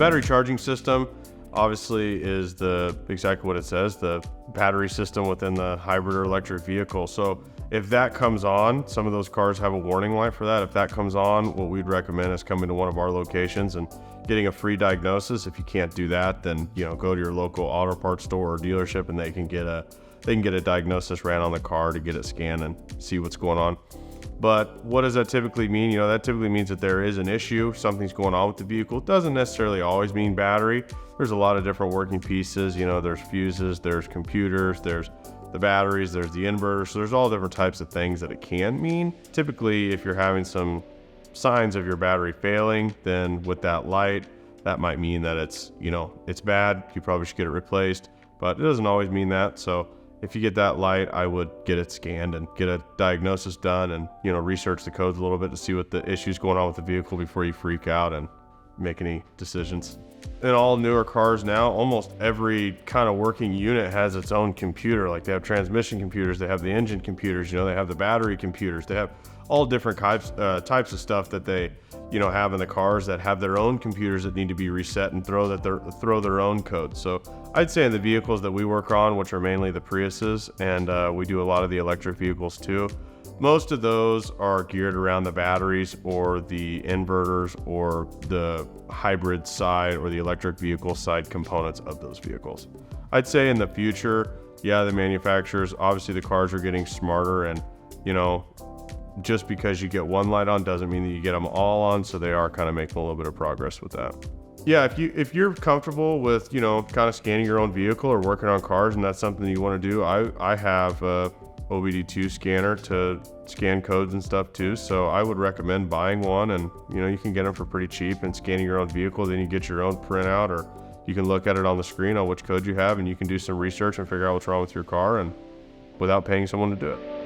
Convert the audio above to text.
battery charging system obviously is exactly what it says, the battery system within the hybrid or electric vehicle. So if that comes on, some of those cars have a warning light for that. If that comes on, what we'd recommend is coming to one of our locations and getting a free diagnosis. If you can't do that, then go to your local auto parts store or dealership, and they can get a diagnosis ran on the car to get it scanned and see what's going on. But what does that typically mean? That typically means that there is an issue, something's going on with the vehicle. It doesn't necessarily always mean battery. There's a lot of different working pieces. There's fuses, there's computers, there's the batteries, there's the inverter. So there's all different types of things that it can mean. Typically, if you're having some signs of your battery failing, then with that light, that might mean that it's bad. You probably should get it replaced, but it doesn't always mean that. So if you get that light, I would get it scanned and get a diagnosis done and, research the codes a little bit to see what the issue's going on with the vehicle before you freak out and make any decisions. In all newer cars now, almost every kind of working unit has its own computer. Like they have transmission computers, they have the engine computers, they have the battery computers, they have all different types of stuff that they, have in the cars that have their own computers that need to be reset and throw their own code. So I'd say in the vehicles that we work on, which are mainly the Priuses, and we do a lot of the electric vehicles too, most of those are geared around the batteries or the inverters or the hybrid side or the electric vehicle side components of those vehicles. I'd say in the future, the manufacturers, obviously the cars are getting smarter, and just because you get one light on doesn't mean that you get them all on, so they are kind of making a little bit of progress with that. If you're comfortable with kind of scanning your own vehicle or working on cars, and that's something that you want to do, I have a OBD2 scanner to scan codes and stuff too, so I would recommend buying one, and you can get them for pretty cheap and scanning your own vehicle. Then you get your own printout, or you can look at it on the screen on which code you have, and you can do some research and figure out what's wrong with your car and without paying someone to do it.